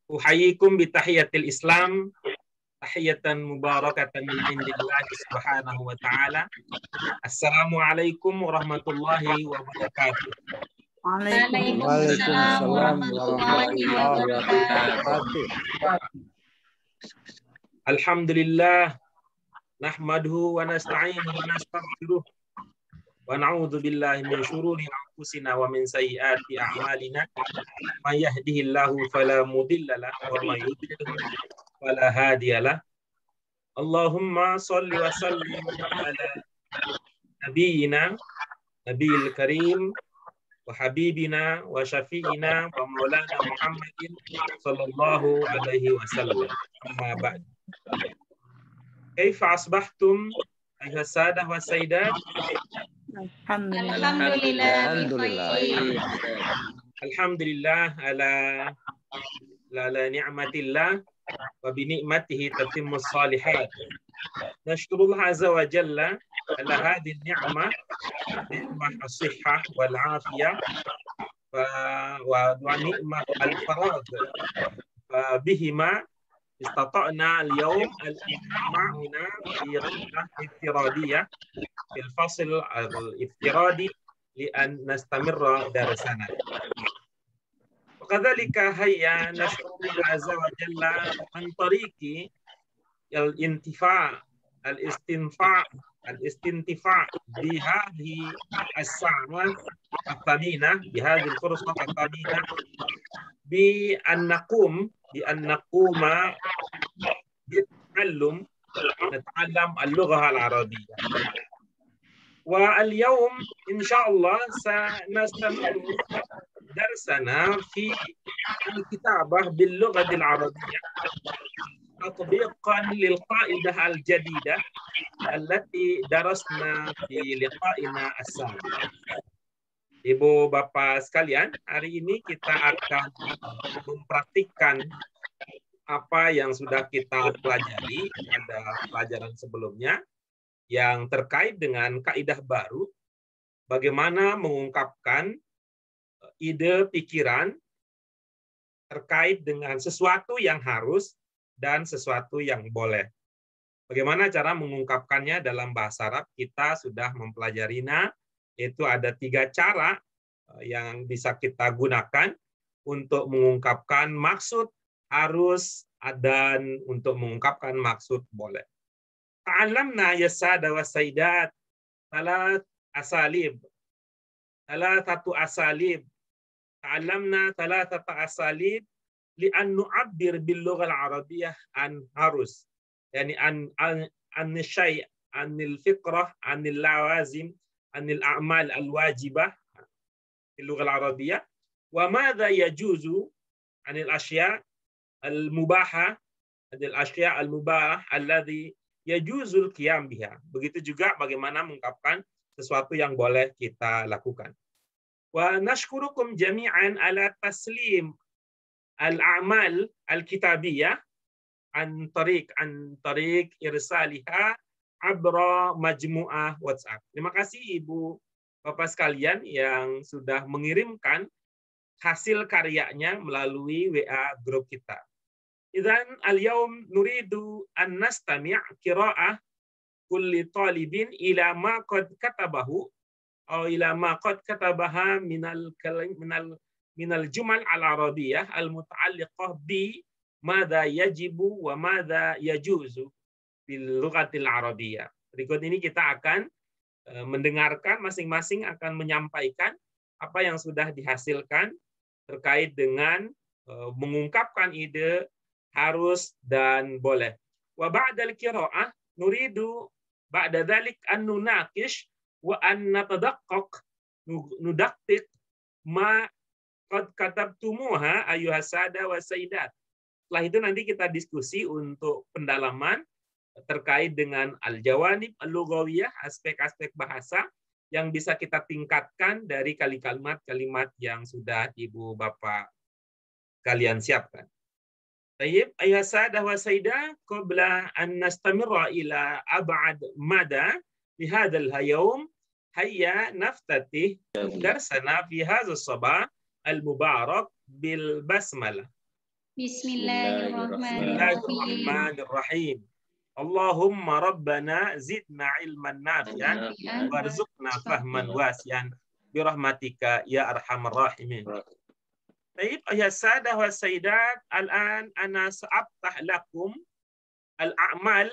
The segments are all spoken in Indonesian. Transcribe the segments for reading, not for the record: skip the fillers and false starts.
Uhayyikum bitahiyatil Islam, tahiyatan mubarakatan min indillahi subhanahu wa ta'ala. Assalamualaikum warahmatullahi wabarakatuh. Waalaikumsalam warahmatullahi wabarakatuh. Alhamdulillah, nahmaduhu wa nasta'inuhu wa nastaghfiruh wa na'udzu billahi min syururi anfusina wa min sayyiati a'malina. May yahdihillahu fala mudhillalah wa may yudlil fala hadiyalah. Allahumma shalli wa sallim ala nabiyyina nabiyil karim wa habibina wa syafi'ina wa maulana Muhammadin sallallahu alaihi wasallam. Amma ba'd. Kaifa asbahtum ayuha sadah wa sayyidat? Alhamdulillah. Alhamdulillah ala ni'matillah wa bi ni'matihi tatimmus salihat. Nashkurullah azza wa jalla ala hadhihi ni'mah, ni'mah as-sihhah wal afiyah wa ni'mah al-faragh. Bihima استطعنا اليوم الاجتماع هنا في رحلة افتراضية في الفصل الافتراضي لأن نستمر درسنا. وكذلك هيا نشكر الله عز وجل عن طريق الاستنفاع بهذه الساعة الثمينة، بهذه الفرصة الثمينة، بأن نقوم نتعلم اللغة العربية. واليوم إن شاء الله سنستمر درسنا في الكتابة باللغة العربية تطبيقا للقاعدة الجديدة التي درسنا في لقائنا السابق. Ibu Bapak sekalian, hari ini kita akan mempraktikkan apa yang sudah kita pelajari pada pelajaran sebelumnya yang terkait dengan kaidah baru, bagaimana mengungkapkan ide pikiran terkait dengan sesuatu yang harus dan sesuatu yang boleh. Bagaimana cara mengungkapkannya dalam bahasa Arab, kita sudah mempelajarinya. Itu ada 3 cara yang bisa kita gunakan untuk mengungkapkan maksud harus dan untuk mengungkapkan maksud boleh. Ta'allamna ya sada wa sayyidat thalathatu asalib. Ta'allamna thalathatu asalib li'an nu'abbir bil lughah al-arabiyyah an harus. Yani an syai' anil fiqrah anil lawazim عن الأعمال الواجبة في اللغة العربية وماذا يجوز عن الأشياء المباحة الذي يجوز القيام بها. Begitu juga bagaimana mengungkapkan sesuatu yang boleh kita lakukan. Wa nashkurukum jami'an ala taslim al-a'mal al-kitabiyah an tariq irsaliha abra majmu'ah WhatsApp. Terima kasih Ibu Bapak sekalian yang sudah mengirimkan hasil karyanya melalui WA grup kita. Idzan al-yawm nuridu an nastami' qira'ah kulli talibin ila ma qad katabahu atau ila ma qad katabaha minal jumal al-arabiyyah al-muta'alliqah bi madza yajibu wa madza yajuzu bil lughatil arabiyyah. Berikut ini kita akan mendengarkan, masing-masing akan menyampaikan apa yang sudah dihasilkan terkait dengan mengungkapkan ide harus dan boleh. Wa ba'dal qira'ah nuridu ba'da dzalik an nunaqish wa an natadaqqaq nudaqqiq ma qad katabtumuha ayyuhas sada wa sayyidat. Setelah itu nanti kita diskusi untuk pendalaman terkait dengan al-jawanib al-lughawiyah, aspek-aspek bahasa yang bisa kita tingkatkan dari kalimat-kalimat yang sudah Ibu Bapak kalian siapkan. Tayyib, ayuha sadah wa sayyidah, qabla an nastamirra ila ab'ad mada li hadzal yawm, hayya naftatih darsana fi hadzal sabah al-mubarak bil basmalah. Bismillahirrahmanirrahim. Allahumma rabbana zidna ilman nafi'an warzuqna fahman wasi'an birahmatika ya arhamar rahimin. Baik, ya sadah wa sayyidat, al-an ana sa'aftah lakum al-a'mal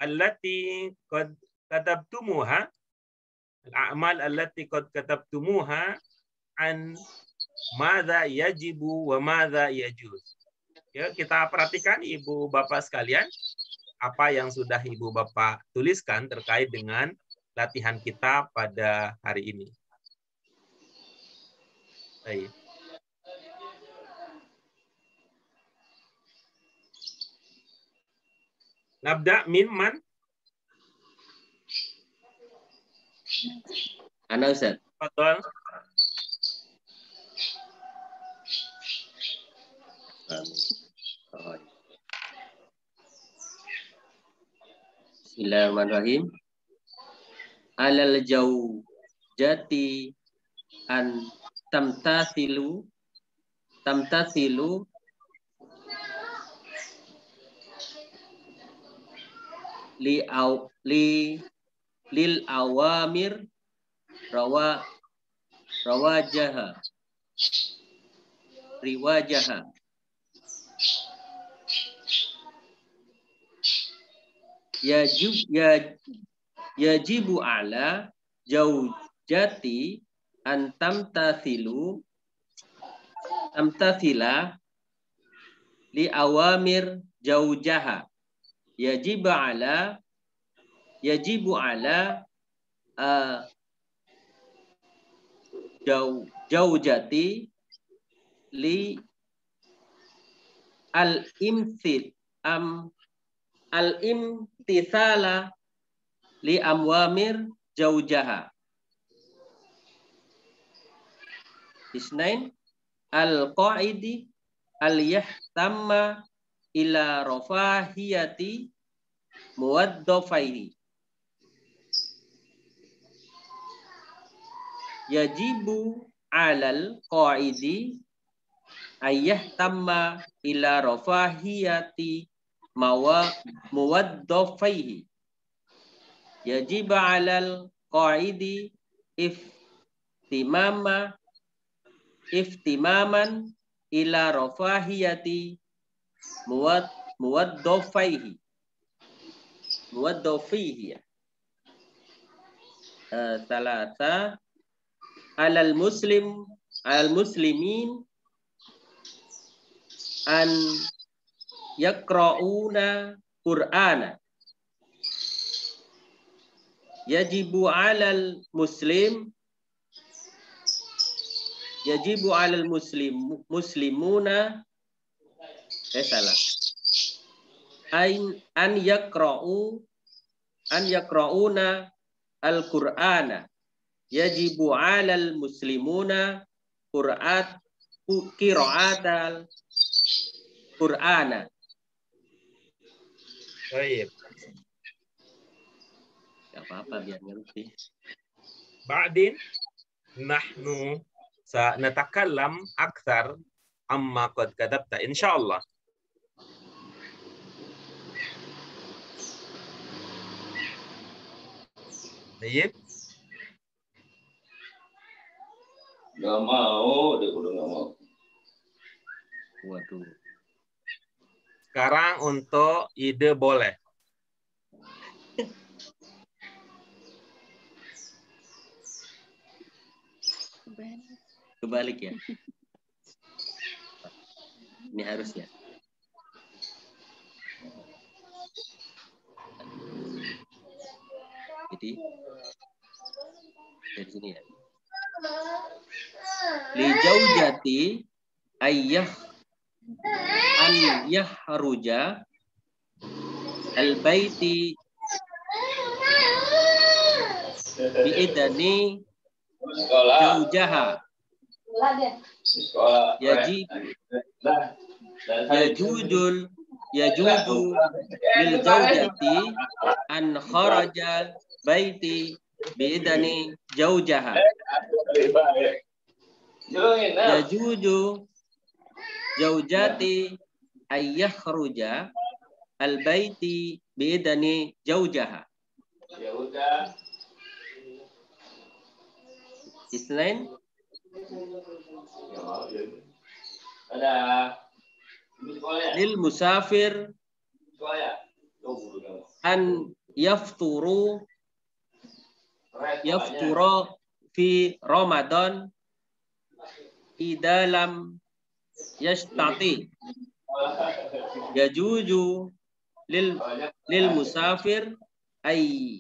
allati qad katabtumuha an madza yajibu wa madza yajuz. Ya, kita perhatikan Ibu Bapak sekalian, apa yang sudah Ibu Bapak tuliskan terkait dengan latihan kita pada hari ini. Baik. Nabda min man? Ana Ustaz. Betul. Bismillahirrahmanirrahim. Alal jaujati an tamtathilu lil awamir riwajaha yajibu ala jaujati an tamtathila li awamir jaujaha. Yajibu ala jaujati li al-imtithala li amwamir jaujaha. Isnain al-qa'idi al-yahtamma ila rafahiyati muwaddafaihi. Yajibu alal qa'idi ayyahtamma ila rafahiyati muwaddafaihi. Yajibu alal qa'idi iftimaman ila rafahiyati muwaddafaihi. Salasa alal muslimin an yaqra'una Qur'ana. Yajibu alal muslimuna an yaqra'una al-Qur'ana. Yajibu alal muslimuna qira'atal Qur'ana. Baik. Gak apa-apa biar ngerti. Ba'din nahnu sanatakallam akthar amma qad katabta insyaallah. Baik. Gak mau, dia udah gak mau. Waduh. Sekarang untuk ide boleh. Kebalik ya. Ini harus ya. Jadi dari sini ya. Li jaujati an yahruja al-baiti bi'idani jaujaha. Yajudu lil jaujati an kharaja baiti bi'idani jaujaha. Yajudu jaujati ayyakhruja al-baiti bi'idani jaujaha. Ya udah. Isnain. Ya mau ya. Ada. Lil musafir an yafturu fi Ramadan idza lam yastati. Yajuju lil musafir ay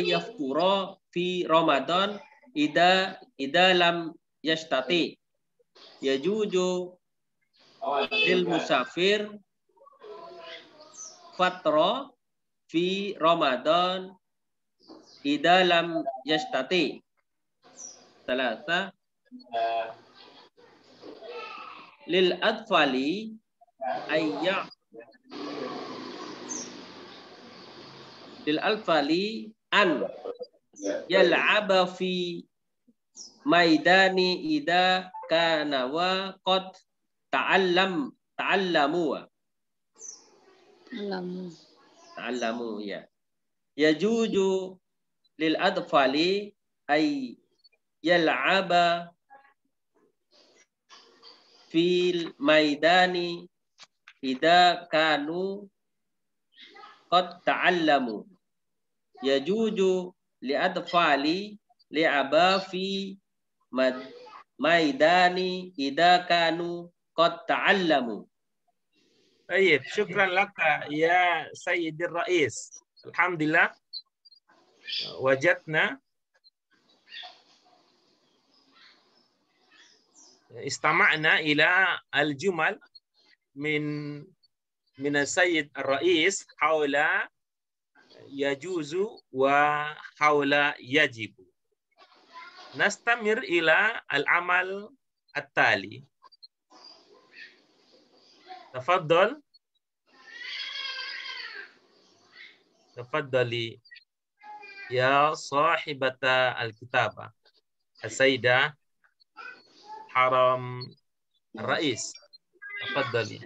yaftura fi Ramadan idza lam yastati. Yajuju lil musafir fatra fi Ramadan idza lam yastati. Salasa lil atfali ayya lil atfali an yal'aba fi maidani idza kana wa qad ta'allamu ya. Yajuju lil atfali ay yal'aba fil maidani idza kanu qad ta'allamu. Yajuju li atfali li'aba fi maidani idza kanu qad ta'allamu. طيب شكرا لك يا سيد الرئيس. الحمد لله وجدنا استمعنا إلى الجمل من السيد الرئيس حول يجوز وحول يجب. نستمر إلى العمل التالي. تفضلي يا صاحبة الكتابة السيدة حرم الرئيس. تفضلي.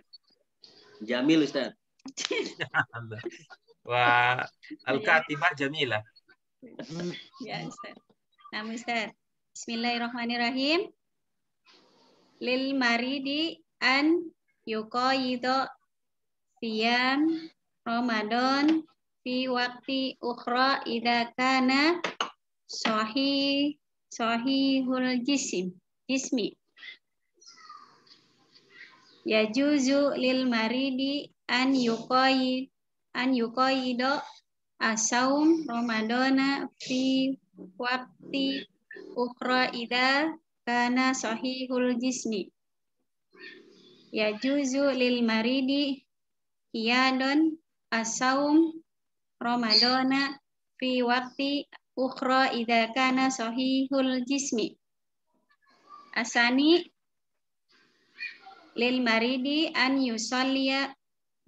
Jamil Ustaz. والكاتبة جميلة. Ya Ustaz. Nah Ustaz. Bismillahirrahmanirrahim. Lil maridi an yuqayido siyam Ramadan fi waqti ukhra idza kana sahihul jismi. Yajuzu lil maridi an yuqayido asaum Ramadana fi waqti ukhra idza kana sahihul jismi. Yajuzu lil maridi hiyadun asaum Ramadana fi waqti ukhra idza kana sahihul jismi. Asani lil maridi an yusalliya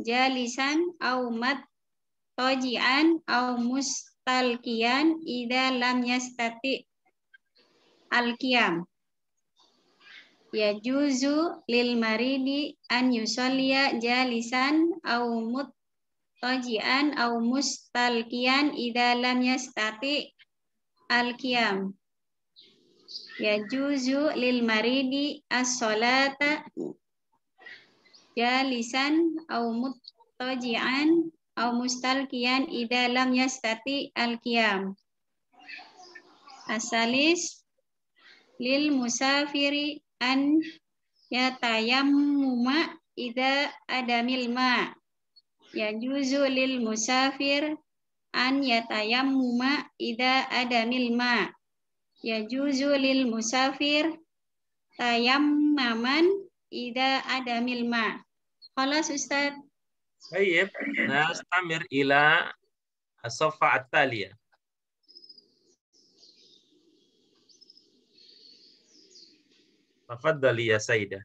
jalisan aw tajian aw mustalqiyan idza lam yastati al-qiyam. Yajuzu lil maridi an yusalliya jalisan aw muttaji'an aw mustalqiyan idza lam yastati al-qiyam. Yajuzu lil maridi as-salata jalisan aw muttaji'an aw mustalqiyan idza lam yastati al-qiyam. Asalis lil musafiri an yatayammuma idza adamil ma. Yajuzu lil musafir an yatayammuma idza adamil ma. Yajuzu lil musafir tayammaman idza adamil ma. Khalas Ustaz. طيب نستمر إلى الصفحة التالية. تفضلي يا سيدة.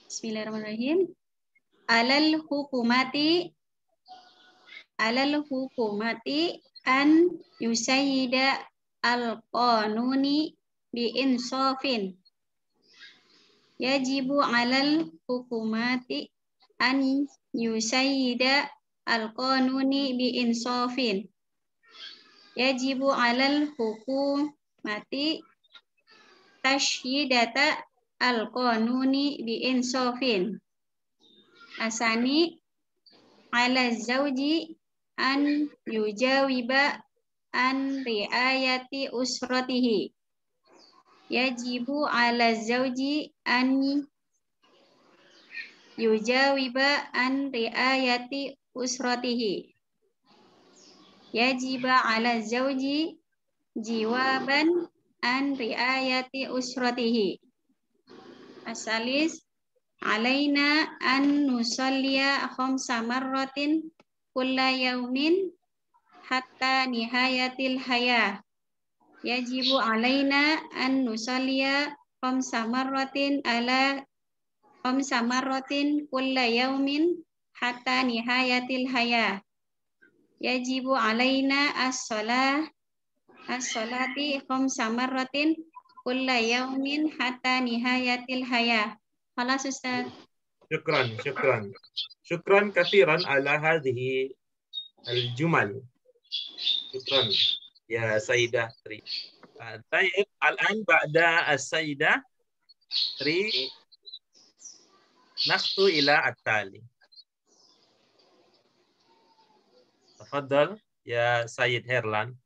Bismillahirrahmanirrahim. Alal hukumati an yusayyida al-qanuni bi'insafin. Yajibu 'alal hukumati an yusayyida al-qanuni bi'insafin. Yajibu 'alal hukumati tashyidata al-qanuni bi'insafin. Asani 'ala zawji an yujawiba an riayati usratihi. Yajibu 'ala zawji an yujawiba an riayati usratihi. Yajiba 'ala zawji jiwaban an riayati usratihi. Asalis alaina an nusalliya khamsa marratin kulla yaumin hatta nihayatil hayah. Yajibu alaina an nusalliya khamsa marratin kulla yaumin hatta nihayatil hayah. Yajibu alaina as-salati khamsa marratin kulla yaumin hatta nihayatil hayah. Khalas Ustaz. Syukran kathiran ala hadhihi al-jumal. Syukran ya Sayyidah Tri. Tayyib, al-an ba'da as-Sayyidah Tri nakhtu ila at-tali. Tafadhal ya Sayyid Herlan.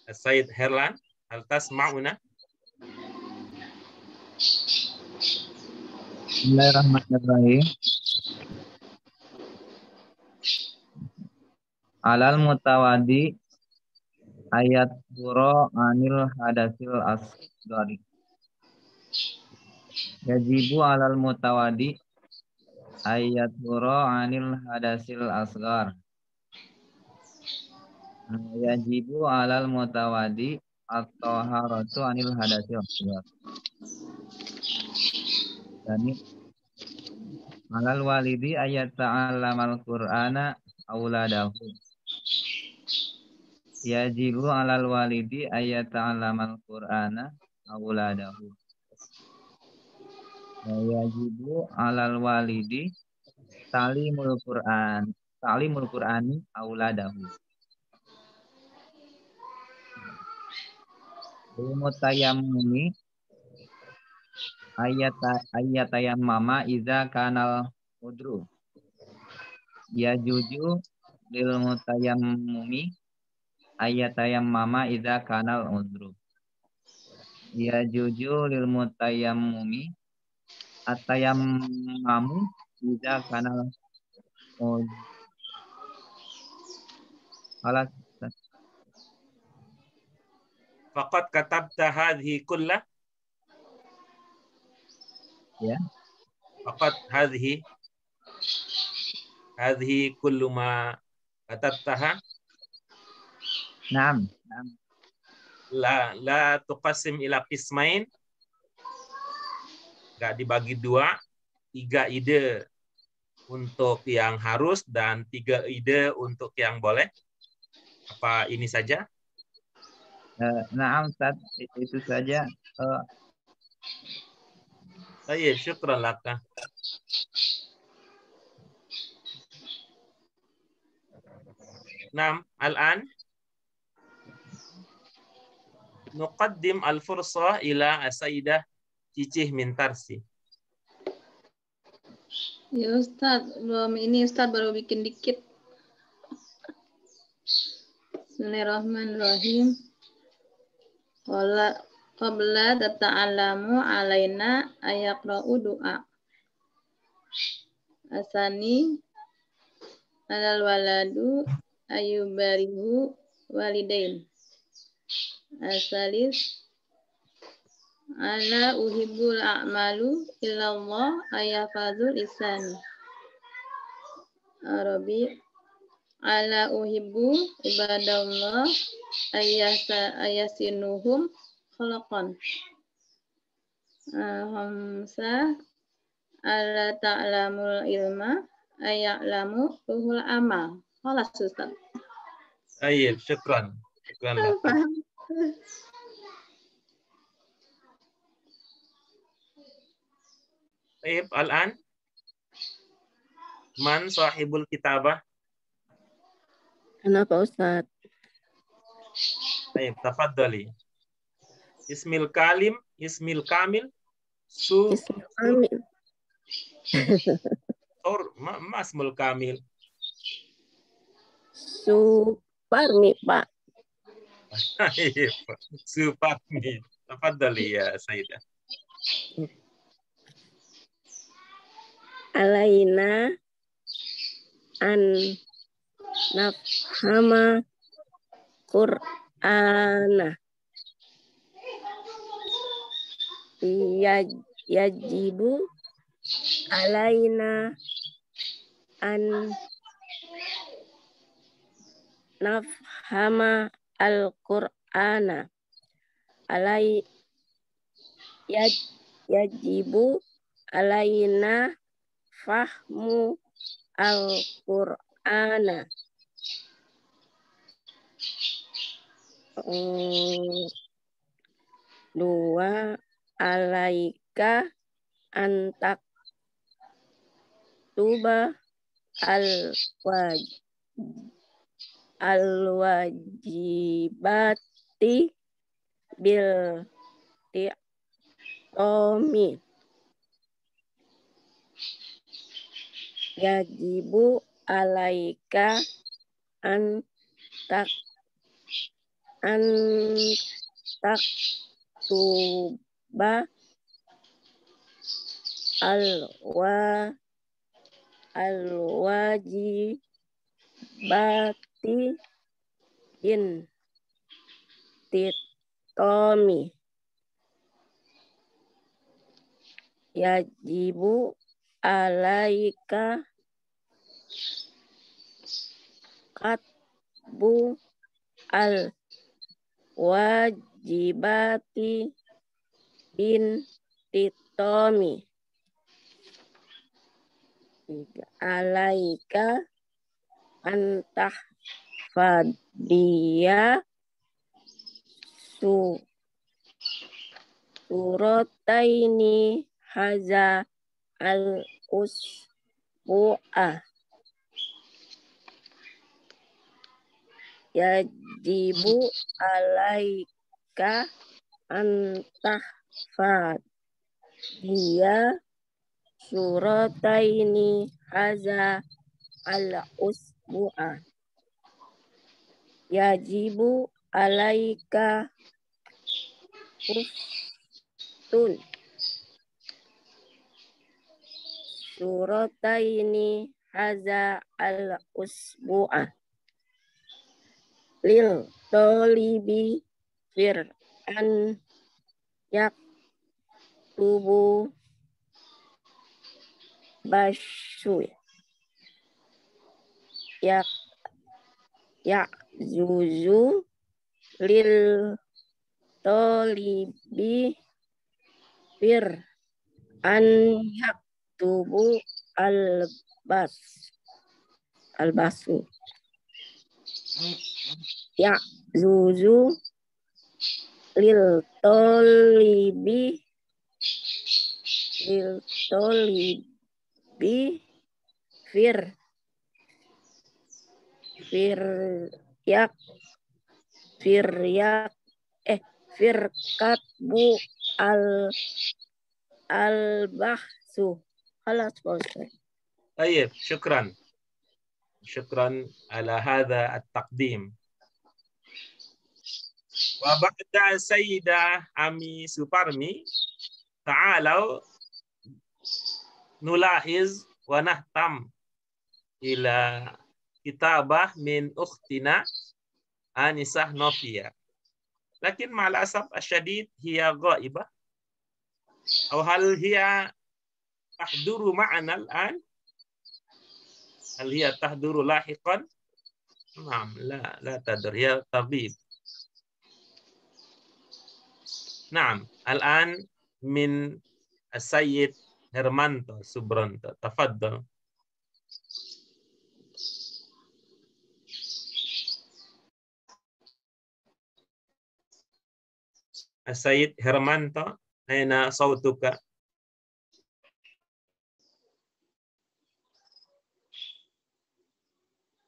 Sayyid Herlan, hal tasma'una? Bismillahirrahmanirrahim. Alal mutawadi ayat buro anil hadasil asgari. Yajibu alal mutawadi ayat buro anil hadasil asgar. Yajibu alal mutawadi at-taharatu anil hadasil asgar. Yani alal walidi ayat ta'allamal qur'ana auladahu. Yajibu alal walidi ayat ta'allamal qur'ana auladahu. Yajibu alal walidi ta'limul qur'ani auladahu. Mutayammimi ayatayammama idza kanal udru. Yajuju lil mutayammimi ayatayammama idza kanal udru. Yajuju lil mutayammimi atayammamu idza kanal udru. Alas. Faqad katabta hadhihi kullah? Ya. Faqad hadhihi kullu ma katabtaha? Naam. La tuqassim ila qismain. Enggak dibagi dua, 3 ide untuk yang harus dan 3 ide untuk yang boleh. Apa ini saja? Naam Ustaz, itu saja. Baik, syukran laka. Naam, al-an nuqaddim al-fursah ila as-sayyidah Cicih min Tarsi. Ya Ustaz, Ustaz baru bikin dikit. Bismillahirrahmanirrahim. Qabla tata'alamu alaina ayaqra'u du'a. Asani alal waladu ayubarihu walidain. Asalis ala uhibbul a'malu illallah ayafadul isani. Arabi ala uhibbu ibadallah ayasinuhum khalaqan. Hamsa ala ta'lamul ilma aya'lamu ruhul amal. خلاص أستاذ. طيب شكرا لك. فاهم. طيب الآن من صاحب الكتابة؟ أنا Pak Ustadz. طيب تفضلي. اسم الكامل Ismul Kamil. ما اسم الكامل؟ Suparmi Pak. طيب سوبرمي. تفضلي يا سيدة. Alaina an nafhama Qur'ana. Yajibu alaina an nafhama al-Qur'ana. Yajibu alaina fahmu al-Qur'ana. Dua, alaika antak tuba al-wajibati bil ti'omi. Yajibu alaika antak tuba al-wajibati bin titomi. Yajibu alaika katbu al-wajibati bin titomi. Alaika antah fadiyah surataini haza al-usbu'ah. Yajibu alaika antah fadiyah surataini haza al-usbu'ah. Yajibu alaika uftun surataini haza al-usbu'ah. Lil tolibi fir'an yaktubu basyu zuzu lil tolibi fir'an yaktubu albasu. Zuzu lil tolibi firkatbu al-bahsu. Halas Ustaz. طيب شكرا على هذا التقديم. وبعد السيدة أمي سوبرمي تعالوا نلاحظ ونهتم إلى كتابة من أختنا آنسة نوفيا، لكن مع الأسف الشديد هي غائبة. أو هل هي تحضر معنا الآن؟ هل هي تحضر لاحقا؟ نعم، لا تحضر، هي طبيب. نعم، الآن من السيد هرمانتو سوبرانتو، تفضل. Sayyid Hermanto, aina sautuka?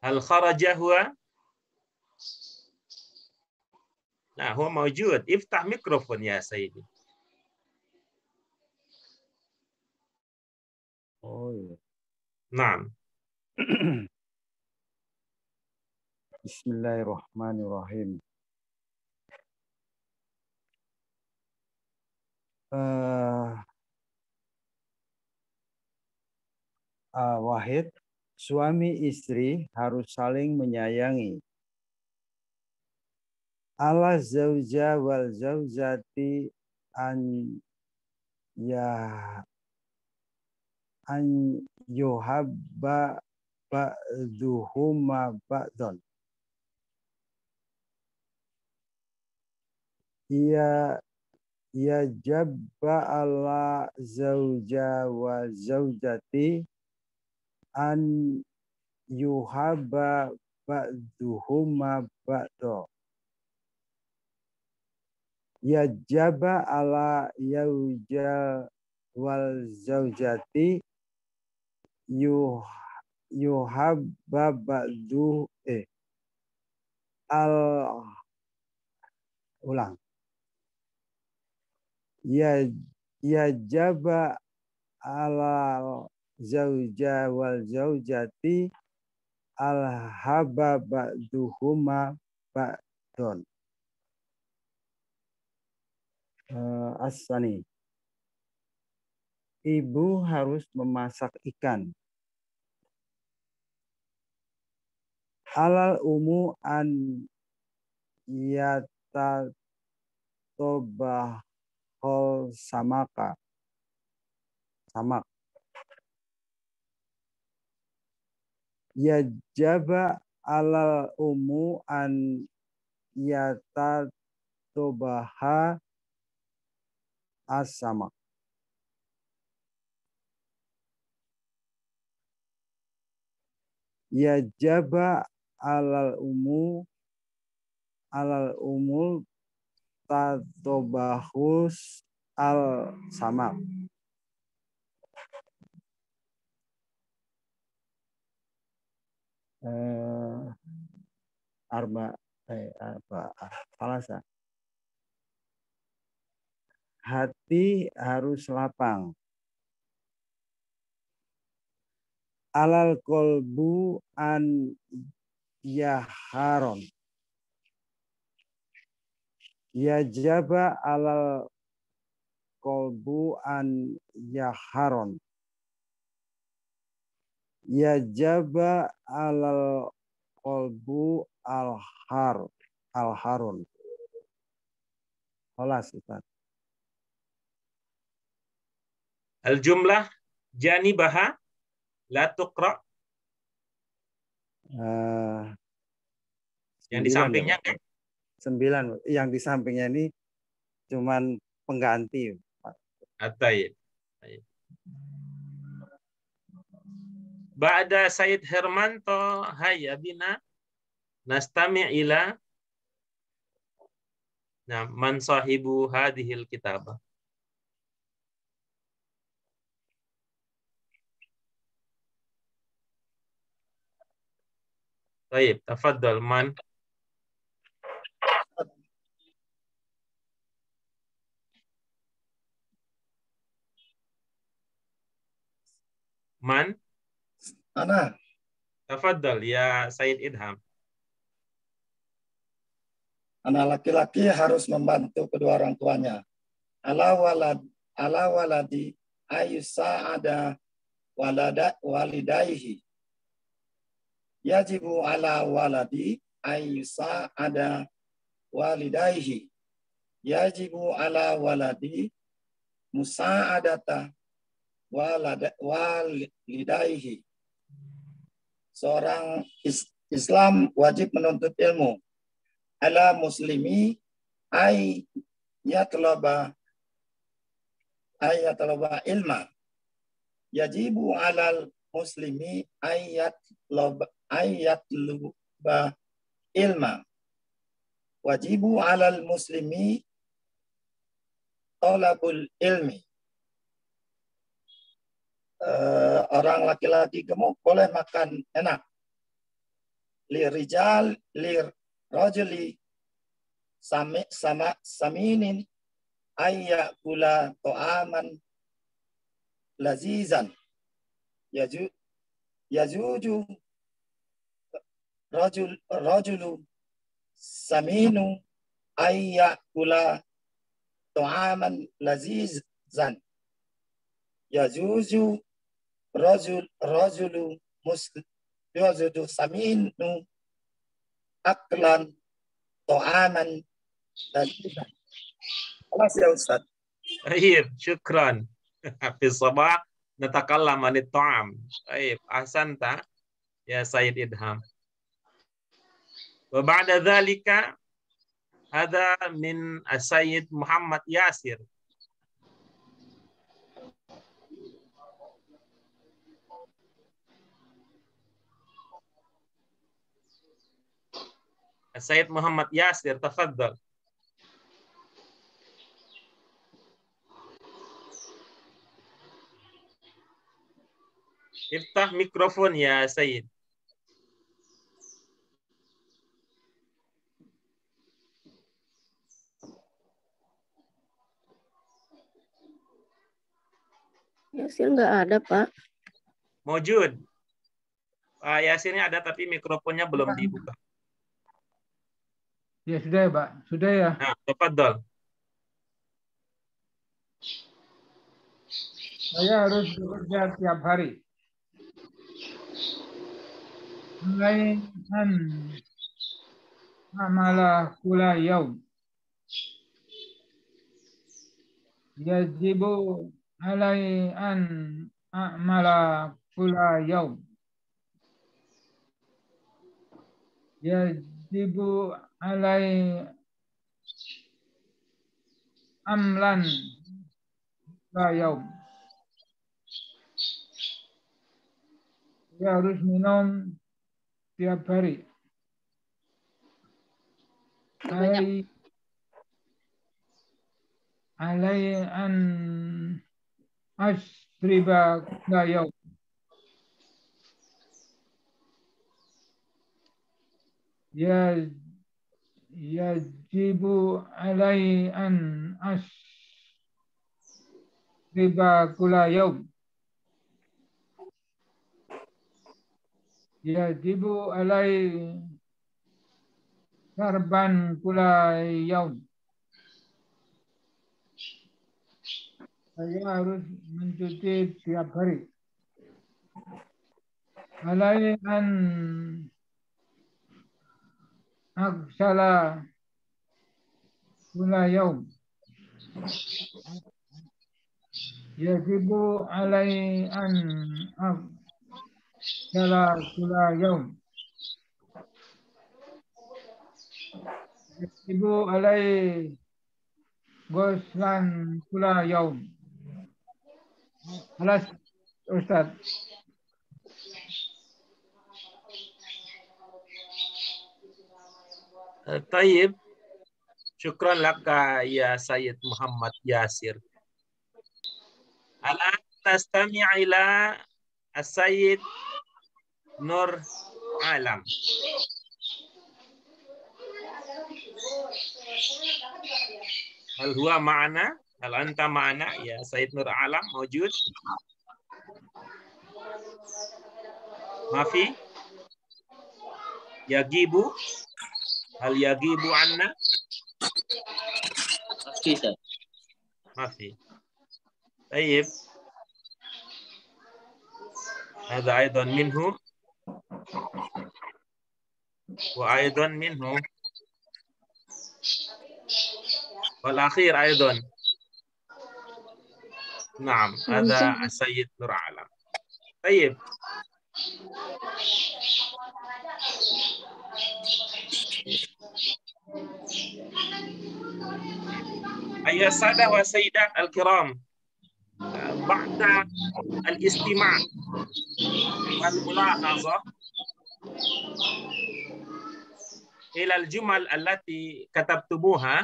Hal kharaja huwa? Nah, huwa mawjud. Iftah mikrofon ya Sayyidi. Oh iya. Naam. Bismillahirrahmanirrahim. Wahid, suami istri harus saling menyayangi. Ala zauja wal zaujati an yuhabba ba'duhuma ba'don. Ya jabba ala zauja wa zaujati an yuhabba ba'duhuma ba'do. Ya jaba ala yauja wal zaujati yuhabba ba'du ulang. Ya jaba ala zauja wal zaujati al-haba ba'duhuma ba'don. As-sani. Ibu harus memasak ikan. Alal umu an yatatobahol samak. Yajaba alal umu an yatatobaha as-samak. Yajaba alal umul tatobahus al-samak. Falasa. Hati harus lapang. Alal kolbu an yaharon. Yajaba alal kolbu an yaharon. Yajaba alal kolbu al-harun. Holas, Ustaz. Al-jumlah janibaha la tuqra. Yang di sampingnya kan? 9. Yang di sampingnya ini cuman pengganti. At-tayyib. Ba'da Sayyid Hermanto hayya bina nastami' ila man sahibu hadhil kitabah. Baik, tafadhal man. Man? Ana. Tafadhal ya Sayyid Idham. Anak laki-laki harus membantu kedua orang tuanya. Ala waladi ayyusa'ada walidayhi. Yajibu ala waladi ayyusa'ada walidayhi. Yajibu ala waladi musa'adata walidayhi. Seorang Islam wajib menuntut ilmu. Ala muslimi ayatlaba ilma. Yajibu alal muslimi ayatluba ilma. Wajibu alal muslimi talabul ilmi. Orang laki-laki gemuk boleh makan enak. Lirijal lirajuli saminin ayyakula to'aman lazizan yajuju rajulu saminu ayyakula to'aman lazizan yajuju rajulu saminu aklan to'aman lazizan. Kelas ya Ustaz. Baik, syukran. Fi sabah natakallam anit ta'am. Baik, ahsanta ya Sayyid Idham. Wa ba'da dzalika hada min Sayyid Muhammad Yasir. Sayyid Muhammad Yasir, tafaddal. Iftah mikrofon ya Sayyid. Yasir nggak ada, Pak. Mawjud. Pak Yasirnya ada tapi mikrofonnya belum dibuka. Ya sudah ya, Pak. Sudah ya. Nah, tafaddal. Saya harus bekerja tiap hari. Mulai an amala kula yaum. Yajibu alai an amala kula yaum. Yajibu alai amlan kula yaum. Saya harus minum tiap hari. Alai an ashriba kulla yawm. Yajibu alai an ashriba kulla yawm. Yajibu alai sarban kula yaum. Saya harus mencuci tiap hari. Alai an aksala kula yaum. Yajibu alai an aksala kula yaum. Yajibu alai goslan kula yaum. Alas, Ustaz. Tayyib. Syukran laka ya Sayyid Muhammad Yasir. Al-an tastami' ila As-Sayyid Nur Alam. Hal huwa ma'ana? Hal anta ma'ana ya Sayyid Nur Alam mawjud? Mafi? Yagibu? Hal yagibu anna? Mafi. Tayyib. Hadha aidan minhu. Wa aidan minhu. Wal akhir aidan. Naam, hadha As-Sayyid Nur Alam. Tayyib. Ayah sadah wa sayyidat al-kiram, ba'da al-istima' wal mulahazah ila al-jumal allati katabtumuha,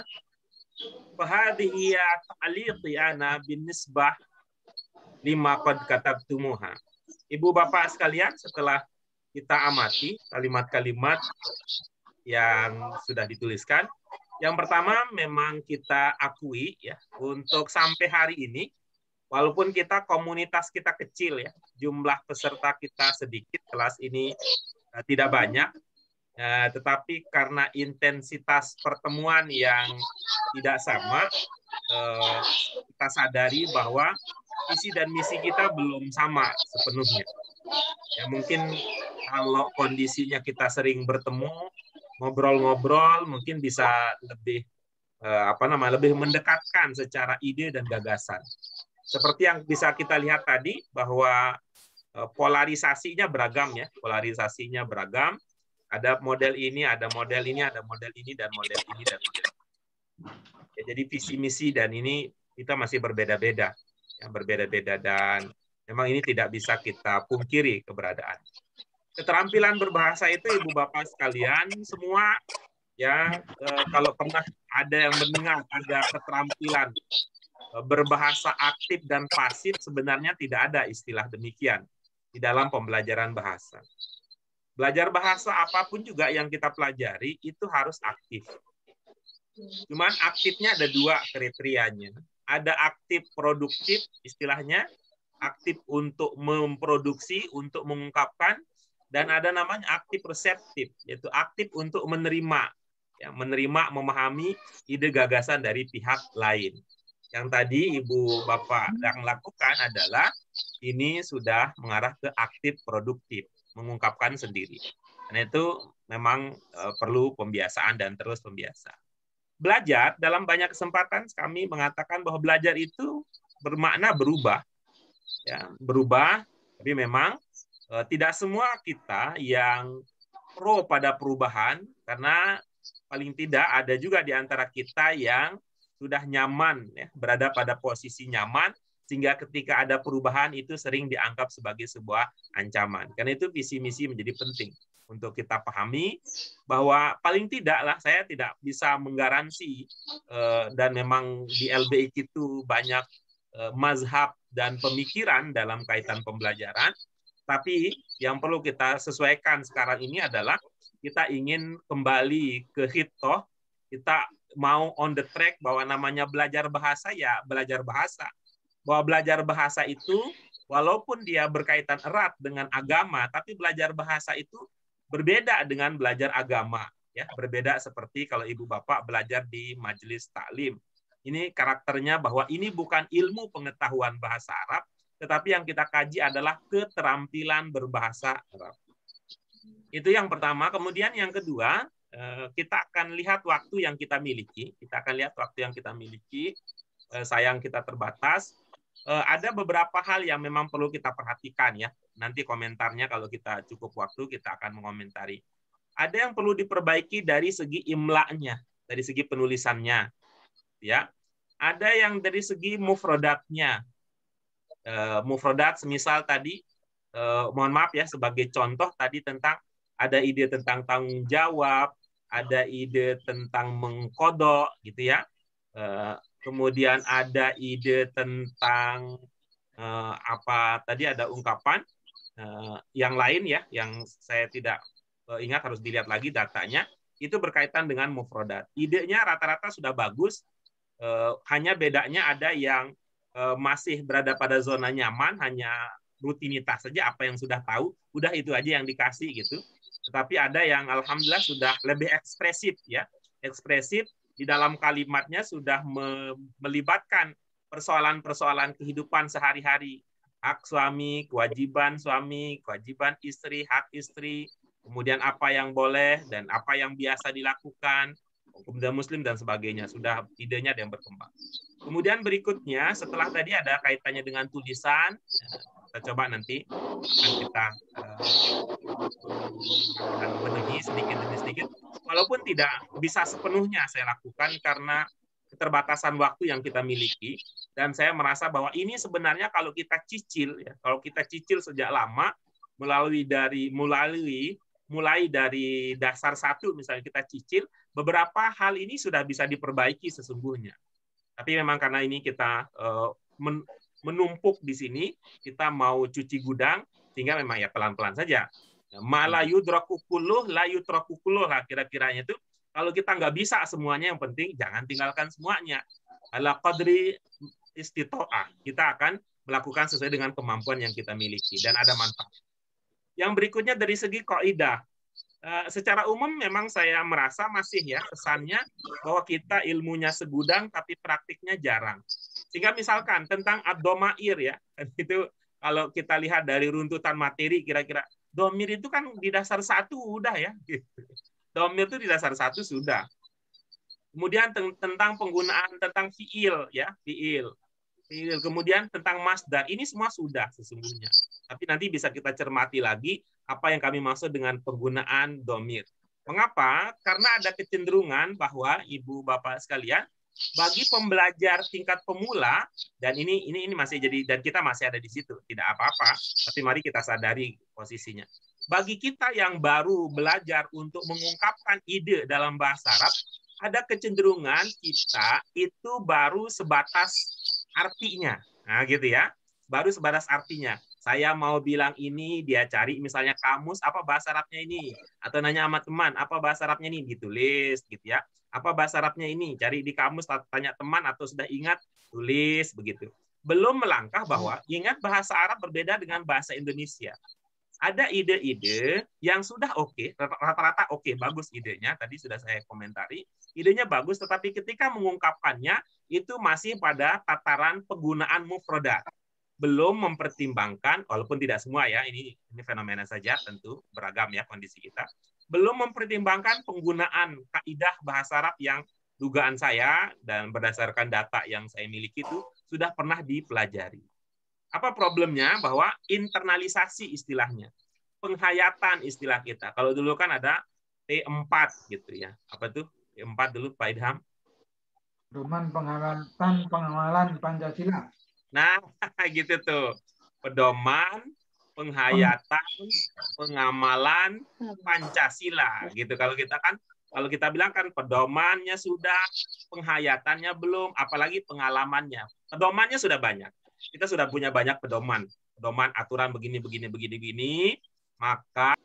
Fahadhihi ta'liqi ana binisbah lima qad katabtumuha. Ibu bapak sekalian, setelah kita amati kalimat-kalimat yang sudah dituliskan, yang pertama memang kita akui ya, untuk sampai hari ini, walaupun kita komunitas kita kecil ya, jumlah peserta kita sedikit, kelas ini tidak banyak, tetapi karena intensitas pertemuan yang tidak sama, kita sadari bahwa visi dan misi kita belum sama sepenuhnya. Ya, mungkin kalau kondisinya kita sering bertemu, ngobrol-ngobrol, mungkin bisa lebih lebih mendekatkan secara ide dan gagasan. Seperti yang bisa kita lihat tadi bahwa polarisasinya beragam ya, polarisasinya beragam. Ada model ini, ada model ini, ada model ini, dan model ini, dan model ini. Ya, jadi visi misi dan ini kita masih berbeda-beda, ya, berbeda-beda, dan memang ini tidak bisa kita pungkiri keberadaan. Keterampilan berbahasa itu, ibu bapak sekalian, semua ya, kalau pernah ada yang mendengar ada keterampilan berbahasa aktif dan pasif, sebenarnya tidak ada istilah demikian di dalam pembelajaran bahasa. Belajar bahasa apapun juga yang kita pelajari itu harus aktif. Cuman aktifnya ada dua kriterianya. Ada aktif produktif, istilahnya aktif untuk memproduksi, untuk mengungkapkan, dan ada namanya aktif reseptif, yaitu aktif untuk menerima, ya, menerima, memahami ide gagasan dari pihak lain. Yang tadi ibu bapak yang lakukan adalah ini sudah mengarah ke aktif produktif, mengungkapkan sendiri. Karena itu memang perlu pembiasaan dan terus pembiasaan. Belajar, dalam banyak kesempatan kami mengatakan bahwa belajar itu bermakna berubah. Ya, berubah, tapi memang tidak semua kita yang pro pada perubahan, karena paling tidak ada juga di antara kita yang sudah nyaman, ya, berada pada posisi nyaman, sehingga ketika ada perubahan itu sering dianggap sebagai sebuah ancaman. Karena itu visi misi menjadi penting untuk kita pahami bahwa paling tidaklah saya tidak bisa menggaransi, dan memang di LBI itu banyak mazhab dan pemikiran dalam kaitan pembelajaran, tapi yang perlu kita sesuaikan sekarang ini adalah kita ingin kembali ke hitoh, kita mau on the track bahwa namanya belajar bahasa ya belajar bahasa. Bahwa belajar bahasa itu walaupun dia berkaitan erat dengan agama, tapi belajar bahasa itu berbeda dengan belajar agama, ya, berbeda seperti kalau ibu bapak belajar di majelis taklim. Ini karakternya bahwa ini bukan ilmu pengetahuan bahasa Arab, tetapi yang kita kaji adalah keterampilan berbahasa Arab. Itu yang pertama. Kemudian yang kedua, kita akan lihat waktu yang kita miliki. Kita akan lihat waktu yang kita miliki. Sayang kita terbatas. Ada beberapa hal yang memang perlu kita perhatikan ya. Nanti komentarnya kalau kita cukup waktu kita akan mengomentari. Ada yang perlu diperbaiki dari segi imla'nya, dari segi penulisannya, ya. Ada yang dari segi mufradatnya. Mufradat semisal tadi, mohon maaf ya, sebagai contoh tadi tentang ada ide tentang tanggung jawab, ada ide tentang mengkodok gitu ya. Kemudian ada ide tentang apa tadi, ada ungkapan yang lain ya, yang saya tidak ingat, harus dilihat lagi datanya. Itu berkaitan dengan mufradat. Idenya rata-rata sudah bagus, hanya bedanya ada yang masih berada pada zona nyaman, hanya rutinitas saja, apa yang sudah tahu, udah itu aja yang dikasih gitu. Tetapi ada yang alhamdulillah sudah lebih ekspresif ya, ekspresif. Di dalam kalimatnya sudah melibatkan persoalan-persoalan kehidupan sehari-hari. Hak suami, kewajiban istri, hak istri, kemudian apa yang boleh dan apa yang biasa dilakukan, hukum dan muslim dan sebagainya. Sudah idenya ada yang berkembang. Kemudian berikutnya, setelah tadi ada kaitannya dengan tulisan, kita coba nanti akan kita memenuhi sedikit demi sedikit. Walaupun tidak bisa sepenuhnya saya lakukan karena keterbatasan waktu yang kita miliki, dan saya merasa bahwa ini sebenarnya kalau kita cicil ya, kalau kita cicil sejak lama melalui mulai dari dasar 1 misalnya kita cicil, beberapa hal ini sudah bisa diperbaiki sesungguhnya. Tapi memang karena ini kita menumpuk di sini, kita mau cuci gudang, sehingga memang ya pelan-pelan saja. Malayu drokukuluh, layu trokukuluh lah kira-kiranya itu. Kalau kita nggak bisa semuanya, yang penting jangan tinggalkan semuanya. Ala qadri istito'ah. Kita akan melakukan sesuai dengan kemampuan yang kita miliki dan ada manfaat. Yang berikutnya dari segi kaidah. Secara umum memang saya merasa masih ya kesannya bahwa kita ilmunya segudang tapi praktiknya jarang. Sehingga misalkan tentang ad-domair ya, itu kalau kita lihat dari runtutan materi kira-kira domir itu kan di dasar 1 udah ya. Domir itu di dasar 1 sudah. Kemudian tentang penggunaan tentang fiil ya, fiil. Kemudian tentang masdar, ini semua sudah sesungguhnya. Tapi nanti bisa kita cermati lagi apa yang kami maksud dengan penggunaan domir. Mengapa? Karena ada kecenderungan bahwa ibu bapak sekalian, bagi pembelajar tingkat pemula, dan ini masih jadi, dan kita masih ada di situ, tidak apa-apa. Tapi mari kita sadari posisinya. Bagi kita yang baru belajar untuk mengungkapkan ide dalam bahasa Arab, ada kecenderungan kita itu baru sebatas artinya. Nah, gitu ya. Baru sebatas artinya. Saya mau bilang ini, dia cari misalnya kamus, apa bahasa Arabnya ini? Atau nanya sama teman, apa bahasa Arabnya ini? Ditulis, gitu ya. Apa bahasa Arabnya ini? Cari di kamus, tanya teman, atau sudah ingat, tulis, begitu. Belum melangkah bahwa, ingat bahasa Arab berbeda dengan bahasa Indonesia. Ada ide-ide yang sudah oke, rata-rata oke, bagus idenya, tadi sudah saya komentari, idenya bagus, tetapi ketika mengungkapkannya, itu masih pada tataran penggunaan mufradat. Belum mempertimbangkan, walaupun tidak semua ya, ini fenomena saja, tentu beragam ya kondisi kita, belum mempertimbangkan penggunaan kaidah bahasa Arab yang dugaan saya, dan berdasarkan data yang saya miliki itu, sudah pernah dipelajari. Apa problemnya? Bahwa internalisasi istilahnya, penghayatan istilah kita. Kalau dulu kan ada T4 gitu ya. Apa tuh? T4 dulu Pak Idham. Pedoman pengamalan Pancasila. Nah, gitu tuh. Pedoman, penghayatan, pengamalan Pancasila gitu. Kalau kita bilang kan pedomannya sudah, penghayatannya belum, apalagi pengalamannya. Pedomannya sudah banyak. Kita sudah punya banyak pedoman aturan begini, maka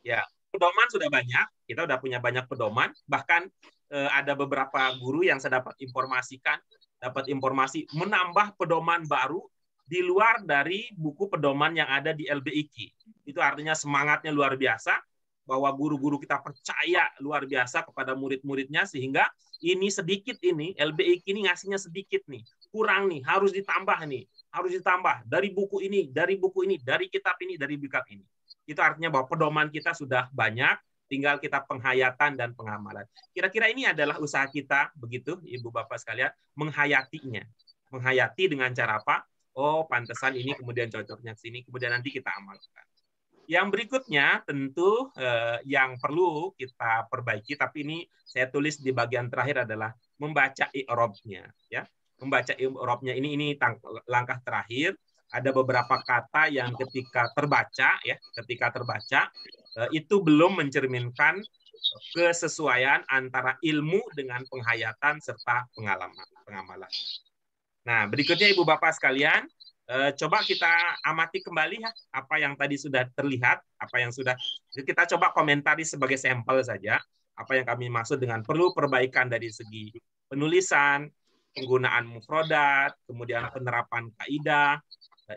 ya pedoman sudah banyak, kita sudah punya banyak pedoman, bahkan ada beberapa guru yang saya dapat informasi menambah pedoman baru di luar dari buku pedoman yang ada di LBIQ. Itu artinya semangatnya luar biasa, bahwa guru-guru kita percaya luar biasa kepada murid-muridnya, sehingga ini sedikit ini, LBIQ ini ngasihnya sedikit nih, kurang nih, harus ditambah dari buku ini, dari kitab ini, dari kitab ini. Itu artinya bahwa pedoman kita sudah banyak, tinggal kita penghayatan dan pengamalan. Kira-kira ini adalah usaha kita, begitu Ibu Bapak sekalian, menghayatinya. Menghayati dengan cara apa? Oh, pantesan ini, kemudian cocoknya sini, kemudian nanti kita amalkan. Yang berikutnya tentu yang perlu kita perbaiki, tapi ini saya tulis di bagian terakhir adalah membaca i'rabnya, ya. Membaca i'rabnya ini langkah terakhir. Ada beberapa kata yang ketika terbaca itu belum mencerminkan kesesuaian antara ilmu dengan penghayatan serta pengamalan. Nah, berikutnya Ibu Bapak sekalian, coba kita amati kembali ya apa yang tadi sudah terlihat, apa yang sudah kita coba komentari sebagai sampel saja, apa yang kami maksud dengan perlu perbaikan dari segi penulisan, penggunaan mufradat, kemudian penerapan kaidah,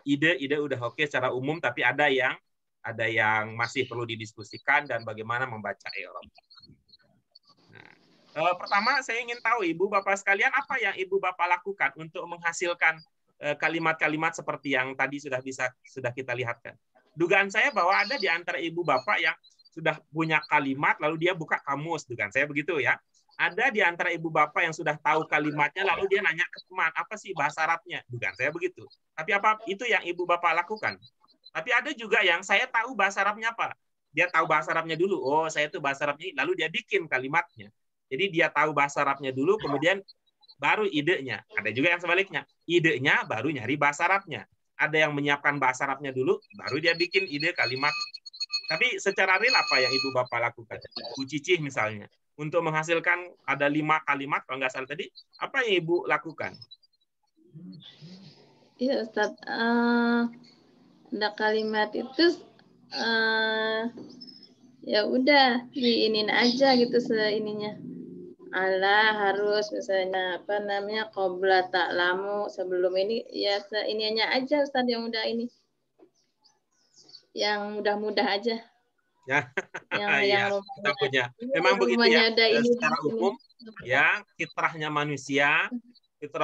ide udah oke secara umum, tapi ada yang masih perlu didiskusikan, dan bagaimana membaca i'rab. Nah, pertama saya ingin tahu Ibu Bapak sekalian, apa yang Ibu Bapak lakukan untuk menghasilkan kalimat-kalimat seperti yang tadi sudah kita lihatkan. Dugaan saya bahwa ada di antara Ibu Bapak yang sudah punya kalimat lalu dia buka kamus, dugaan saya begitu ya. Ada di antara Ibu Bapak yang sudah tahu kalimatnya lalu dia nanya ke teman, apa sih bahasa Arabnya? Dugaan saya begitu. Tapi apa itu yang Ibu Bapak lakukan? Tapi ada juga yang saya tahu bahasa Arabnya apa? Dia tahu bahasa Arabnya dulu. Oh, saya itu bahasa Arabnya, lalu dia bikin kalimatnya. Jadi dia tahu bahasa Arabnya dulu, kemudian baru idenya. Ada juga yang sebaliknya. Idenya baru nyari bahasa Arabnya. Ada yang menyiapkan bahasa Arabnya dulu, baru dia bikin ide kalimat. Tapi secara real apa yang Ibu Bapak lakukan? Bu Cicih misalnya, untuk menghasilkan ada 5 kalimat, kalau nggak salah tadi, apa yang Ibu lakukan? Iya Ustaz, ada kalimat itu ya udah diinin aja gitu seininya. Allah harus misalnya apa namanya qabla ta'lamu, sebelum ini ya seiniannya aja Ustaz, yang udah ini. Yang mudah-mudah aja. Ya, Yang kita punya. rumahnya, Memang begitu ya. ada ini, Secara umum, ya fitrahnya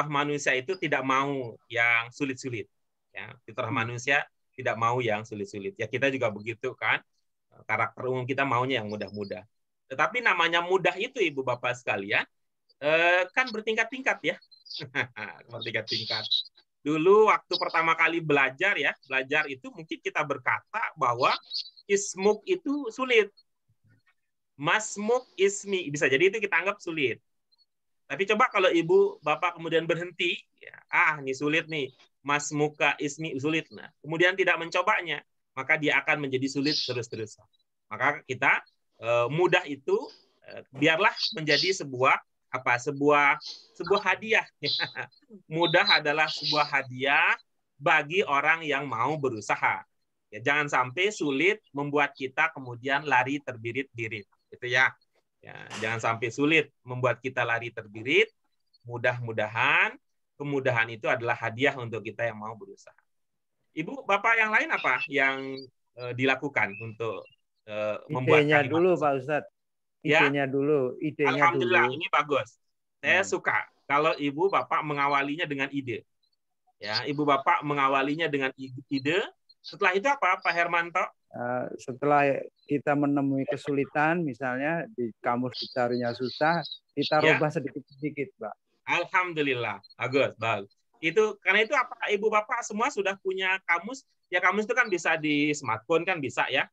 manusia itu tidak mau yang sulit-sulit. Ya, fitrah manusia tidak mau yang sulit-sulit. Ya kita juga begitu kan. Karakter umum kita maunya yang mudah-mudah. Tetapi namanya mudah itu Ibu Bapak sekalian, kan bertingkat-tingkat ya. Bertingkat-tingkat. Dulu waktu pertama kali belajar itu mungkin kita berkata bahwa ismuk itu sulit. Masmuk ismi. Bisa jadi itu kita anggap sulit. Tapi coba kalau Ibu Bapak kemudian berhenti, ini sulit nih. Masmuka ismi sulit. Nah, kemudian tidak mencobanya, maka dia akan menjadi sulit terus-terusan. Maka kita mudah itu biarlah menjadi sebuah hadiah. Mudah adalah sebuah hadiah bagi orang yang mau berusaha. Ya, jangan sampai sulit membuat kita kemudian lari terbirit-birit, gitu ya. Jangan sampai sulit membuat kita lari terbirit. Mudah-mudahan kemudahan itu adalah hadiah untuk kita yang mau berusaha. Ibu, Bapak yang lain apa yang dilakukan untuk membuat idenya kalimat dulu Pak Ustadz. Idenya dulu. Alhamdulillah, ini bagus. Saya suka kalau Ibu Bapak mengawalinya dengan ide. Ya, Ibu Bapak mengawalinya dengan ide. Setelah itu apa, Pak Hermanto? Setelah kita menemui kesulitan, misalnya di kamus dicarinya susah, kita rubah sedikit-sedikit, Pak. Alhamdulillah, bagus. Itu karena itu apa? Ibu Bapak semua sudah punya kamus. Ya kamus itu kan bisa di smartphone kan bisa ya.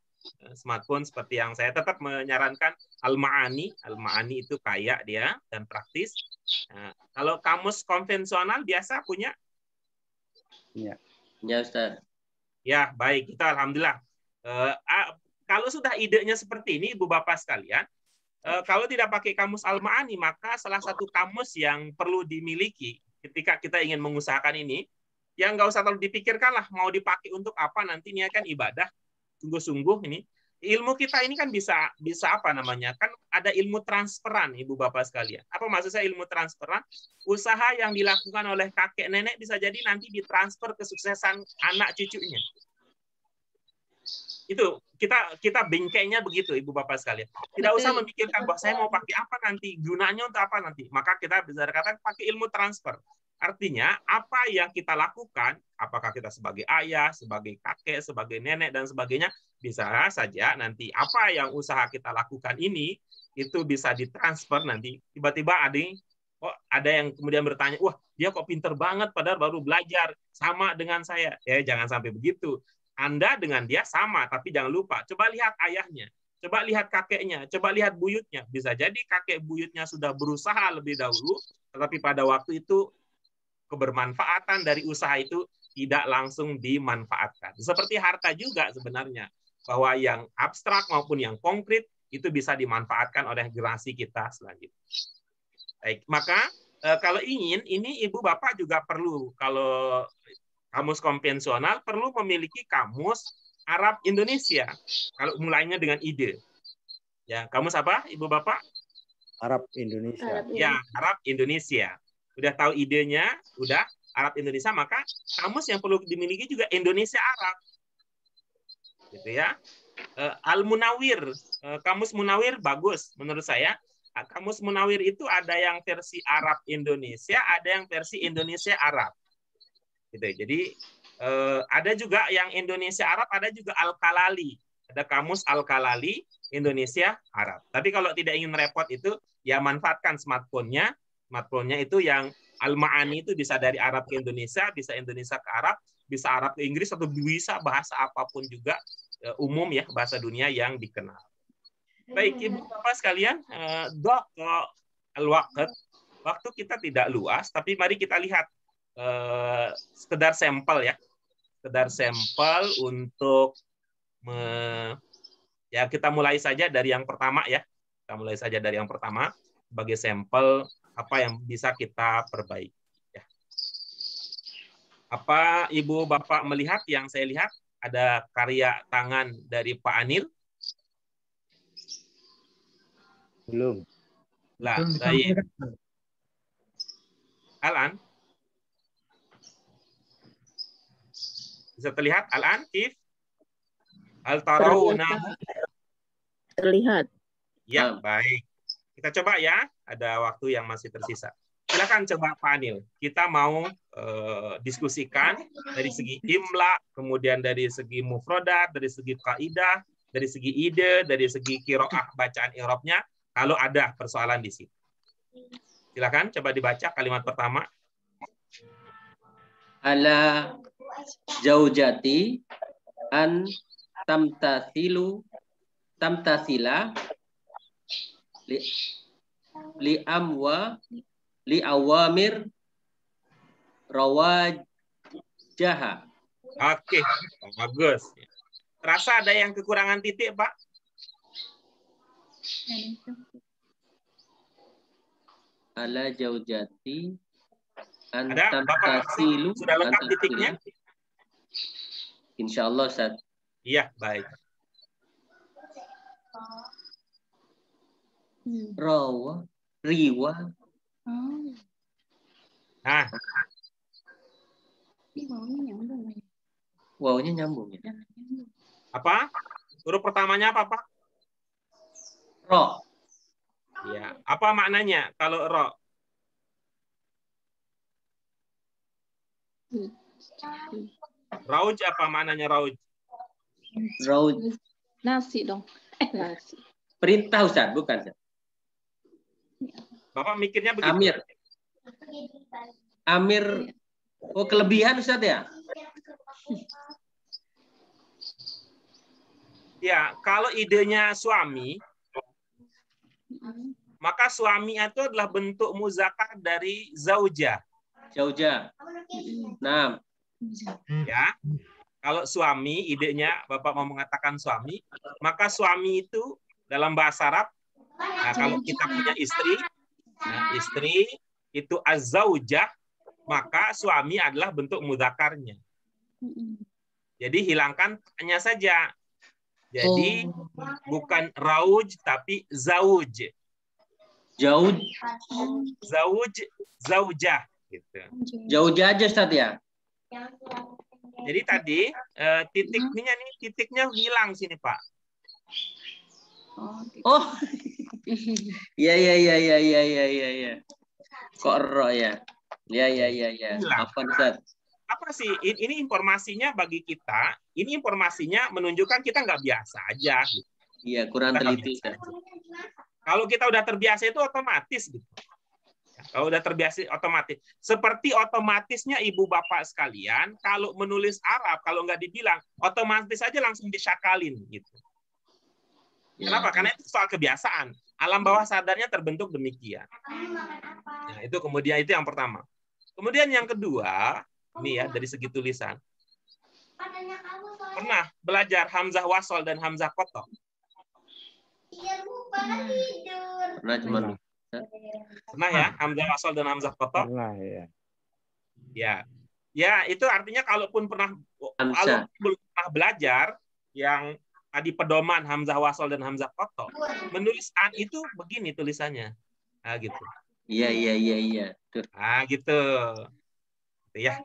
Smartphone seperti yang saya tetap menyarankan Al-Ma'ani. Al-Ma'ani itu kaya dia dan praktis. Nah, kalau kamus konvensional biasa punya? Ya, Ustaz. Ya, baik. Kita alhamdulillah. Kalau sudah idenya seperti ini, Ibu Bapak sekalian, kalau tidak pakai kamus Al-Ma'ani, maka salah satu kamus yang perlu dimiliki ketika kita ingin mengusahakan ini, yang nggak usah terlalu dipikirkan lah, mau dipakai untuk apa nanti, ini kan ibadah. Sungguh-sungguh ini ilmu kita ini kan bisa apa namanya, kan ada ilmu transferan Ibu Bapak sekalian. Apa maksud saya ilmu transferan? Usaha yang dilakukan oleh kakek nenek bisa jadi nanti ditransfer kesuksesan anak cucunya. Itu kita bingkainya begitu Ibu Bapak sekalian. Tidak usah memikirkan bahwa saya mau pakai apa nanti, gunanya untuk apa nanti. Maka kita bisa katakan pakai ilmu transfer. Artinya, apa yang kita lakukan, apakah kita sebagai ayah, sebagai kakek, sebagai nenek, dan sebagainya, bisa saja nanti apa yang usaha kita lakukan ini, itu bisa ditransfer nanti. Tiba-tiba ada yang kemudian bertanya, wah dia kok pinter banget padahal baru belajar, sama dengan saya. Ya jangan sampai begitu. Anda dengan dia sama, tapi jangan lupa, coba lihat ayahnya, coba lihat kakeknya, coba lihat buyutnya. Bisa jadi kakek buyutnya sudah berusaha lebih dahulu, tetapi pada waktu itu kebermanfaatan dari usaha itu tidak langsung dimanfaatkan. Seperti harta juga sebenarnya, bahwa yang abstrak maupun yang konkret itu bisa dimanfaatkan oleh generasi kita selanjutnya. Baik, maka kalau ingin, ini Ibu Bapak juga perlu, kalau kamus konvensional perlu memiliki kamus Arab Indonesia. Kalau mulainya dengan ide. Ya, kamus apa Ibu Bapak? Arab Indonesia. Ya, Arab Indonesia. Udah tahu idenya, udah Arab Indonesia, maka kamus yang perlu dimiliki juga Indonesia Arab. Gitu ya. Al-Munawir, kamus Munawir bagus menurut saya. Kamus Munawir itu ada yang versi Arab Indonesia, ada yang versi Indonesia Arab. Gitu. Jadi ada juga yang Indonesia Arab, ada juga Al-Kalali. Ada kamus Al-Kalali Indonesia Arab. Tapi kalau tidak ingin repot itu, ya manfaatkan smartphone-nya. Smartphone-nya itu yang Al-Ma'ani itu bisa dari Arab ke Indonesia, bisa Indonesia ke Arab, bisa Arab ke Inggris, atau bisa bahasa apapun juga umum ya, bahasa dunia yang dikenal. Baik, Ibu Bapak sekalian, waktu kita tidak luas, tapi mari kita lihat sekedar sampel ya. Sekedar sampel untuk Ya, kita mulai saja dari yang pertama ya. Kita mulai saja dari yang pertama sebagai sampel apa yang bisa kita perbaiki. Ya. Apa Ibu Bapak melihat yang saya lihat ada karya tangan dari Pak Anil? Belum. Lah, Belum baik. disampaikan. Alan? Bisa terlihat Alan, Kif? Hal tarawna? Terlihat. Ya, baik. Kita coba ya, ada waktu yang masih tersisa. Silakan coba Pak Anil. Kita mau diskusikan dari segi imla, kemudian dari segi mufrodat, dari segi kaidah, dari segi ide, dari segi qiraah bacaan i'rabnya, kalau ada persoalan di situ. Silakan coba dibaca kalimat pertama. Ala zaujati an tamtasila li awamir rawajaha. Oke, bagus. Terasa ada yang kekurangan titik, Pak? Ala zaujati an Ada, Bapak tamtasilu sudah lengkap titiknya? Insyaallah, Ustaz. Iya, baik. Riwa. Nah, Wawnya nyambung ya. apa? Huruf pertamanya apa, Pak? Ro. Ya, apa maknanya kalau ro? Rauj apa maknanya rauj? Rauj. Nasi dong. Nasi. Perintah, Ustaz, bukan, Ustaz. Bapak mikirnya begitu? Amir. Amir. Oh, kelebihan, Ustaz ya? Ya, kalau idenya suami, maka suami itu adalah bentuk muzakkar dari zauja. Zauja. Nah. Ya. Kalau suami, idenya Bapak mau mengatakan suami, maka suami itu dalam bahasa Arab, nah kalau kita punya istri, nah istri itu az-zaujah, maka suami adalah bentuk mudzakarnya. Jadi hilangkan hanya saja. Jadi bukan rauj tapi zauj. Zauj. Zauj, zaujah gitu. Zaujah aja, Ustaz ya. Jadi tadi titiknya hilang sini, Pak. Oh. Ya. Kok ro ya? Ya. Apa, Ustaz? Apa sih ini informasinya bagi kita? Ini informasinya menunjukkan kita nggak biasa aja. Gitu. Iya, kurang teliti. Kalau kita udah terbiasa itu otomatis gitu. Kalau udah terbiasa otomatis. Seperti otomatisnya ibu bapak sekalian, kalau menulis Arab, kalau nggak dibilang, otomatis aja langsung disyakalin gitu. Kenapa? Karena itu soal kebiasaan. Alam bawah sadarnya terbentuk demikian. Nah, itu kemudian itu yang pertama. Kemudian yang kedua, ini ya dari segi tulisan. Pernah belajar hamzah wasol dan hamzah kotok? Pernah cuma. Pernah ya, hamzah wasol dan hamzah kotok? Pernah ya. Ya, itu artinya kalaupun belum pernah belajar yang tadi pedoman hamzah wasol dan hamzah kotok, menulis an itu begini tulisannya. Nah, gitu. Iya. Ah, gitu. Ya.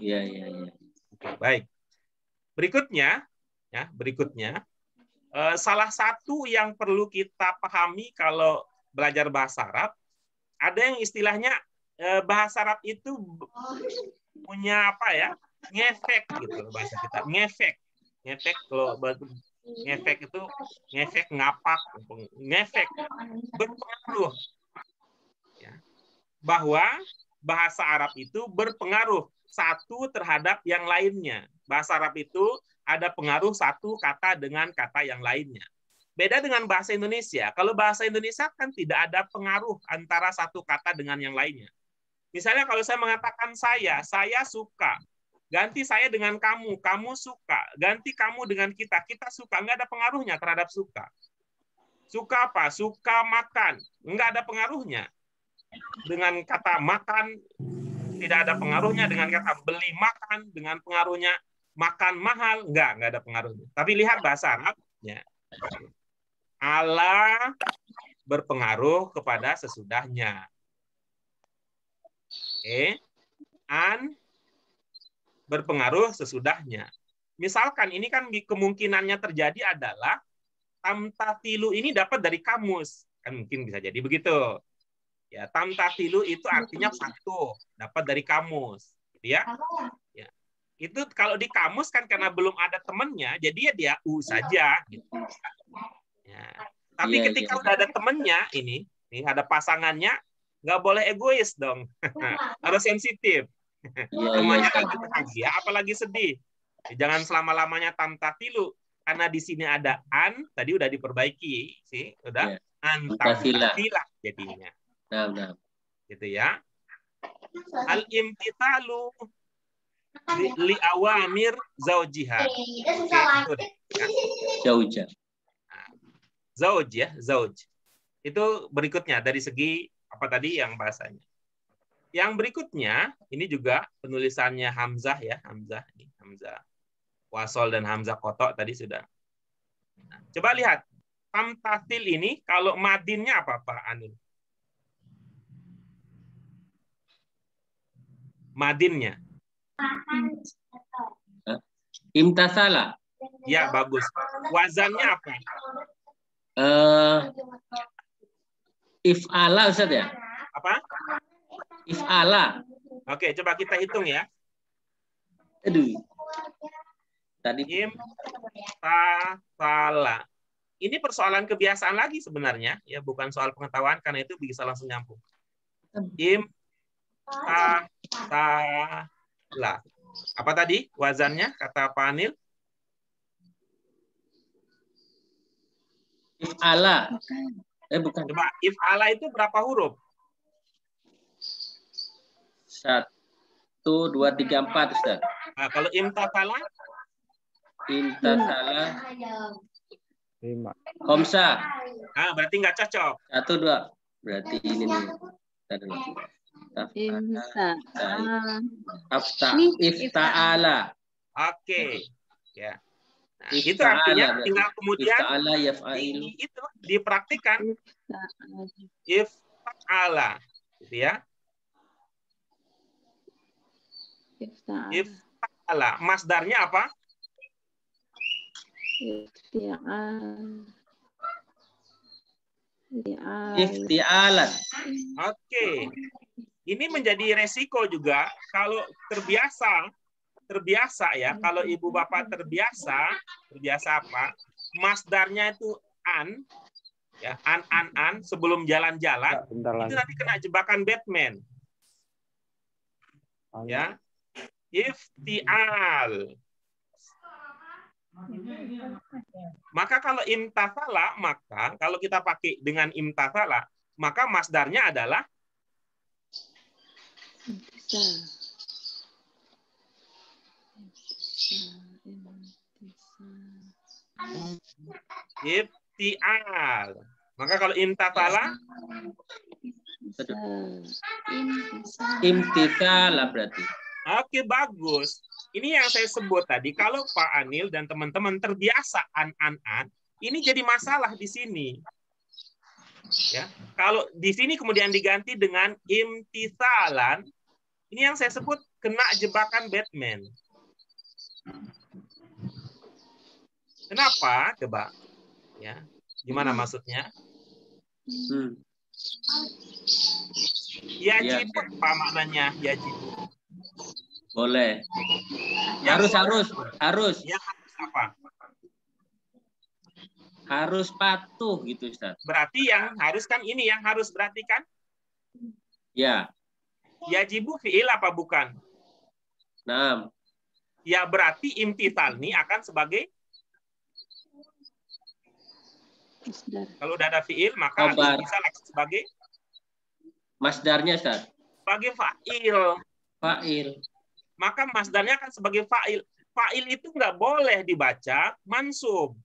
Iya. Oke, baik. Berikutnya, salah satu yang perlu kita pahami kalau belajar bahasa Arab, ada yang istilahnya bahasa Arab itu punya apa ya? Ngefek gitu bahasa kita. Ngefek kalau ngefek itu ngefek ngapak, ngefek berpengaruh. Ya. Bahwa bahasa Arab itu berpengaruh satu terhadap yang lainnya. Bahasa Arab itu ada pengaruh satu kata dengan kata yang lainnya. Beda dengan bahasa Indonesia. Kalau bahasa Indonesia kan tidak ada pengaruh antara satu kata dengan yang lainnya. Misalnya kalau saya mengatakan saya suka Ganti saya dengan kamu, kamu suka. Ganti kamu dengan kita, kita suka. Nggak ada pengaruhnya terhadap suka. Suka apa? Suka makan. Nggak ada pengaruhnya. Dengan kata makan, tidak ada pengaruhnya. Dengan kata beli makan, dengan pengaruhnya makan mahal, nggak ada pengaruhnya. Tapi lihat bahasa Arabnya. Ala berpengaruh kepada sesudahnya. Oke. An berpengaruh sesudahnya. Misalkan ini kan kemungkinannya terjadi adalah tamtathilu ini dapat dari kamus. Kan mungkin bisa jadi begitu. Ya, tamtathilu itu artinya satu, dapat dari kamus, gitu ya. Ya. Itu kalau di kamus kan karena belum ada temannya, jadi ya dia u saja gitu. Ya. Tapi ketika udah ada temannya ini ada pasangannya, nggak boleh egois dong. Harus sensitif. Namanya lagi bahagia, apalagi sedih. Jangan selama-lamanya tamtathilu, karena di sini ada an, tadi udah diperbaiki sih, udah antamtathilah jadinya. Nah. Gitu ya. Al-imtithalu li awamir zaujiha. Zauja. Zauj ya, zauj. Itu berikutnya dari segi apa tadi yang bahasanya. Yang berikutnya ini juga penulisannya Hamzah ya, Hamzah ini, Hamzah wasol dan Hamzah kotok tadi sudah. Nah, coba lihat tamtathil ini kalau madinnya apa Pak Anil? Madinnya. Imtasala. Ya, bagus. Wazannya apa? If'ala Ustaz ya? Apa? If'ala. Oke, coba kita hitung ya. Aduh. Tadi imtasala. Ini persoalan kebiasaan lagi sebenarnya, ya bukan soal pengetahuan karena itu bisa langsung nyambung. Imtasala. Apa tadi wazannya kata Pak Anil? If'ala. Bukan. Coba if'ala itu berapa huruf? 1, 2, 3, 4 Ustaz. Nah, kalau imtasala? Imtasala 5. Khamsa. Ah, berarti nggak cocok. 1, 2. Berarti ini nih. Ifta'ala. Oke. Ya. Nah, itu artinya tinggal kemudian itu dipraktikkan. Ifta'ala. Gitu ya. Ifta'ala. Masdarnya apa? Ifti'alan. Oke. Ini menjadi resiko juga kalau terbiasa ya. Kalau ibu bapak terbiasa apa? Masdarnya itu an, ya an sebelum jalan-jalan, itu nanti kena jebakan Batman. Ya, iftial. Maka kalau imtathala, maka kalau kita pakai dengan imtathala, maka masdarnya adalah iftial. Maka kalau imtathala imtithala berarti. Oke, bagus. Ini yang saya sebut tadi, kalau Pak Anil dan teman-teman terbiasa an, ini jadi masalah di sini. Ya, kalau di sini kemudian diganti dengan imtithalan, ini yang saya sebut kena jebakan Batman. Kenapa? Coba. Ya, gimana maksudnya? Yajibu apa maknanya yajibu? Boleh. Harus. Yang harus apa? Harus patuh gitu Ustaz. Berarti yang harus kan ini yang harus berarti kan? Ya. Yajibu fi'il apa bukan? Nah. Ya berarti imtithal ini akan sebagai kalau udah ada fi'il maka bisa sebagai masdarnya Ustaz. Sebagai fa'il. Fa'il. maka masdarnya kan sebagai fa'il. Fa'il itu nggak boleh dibaca mansub.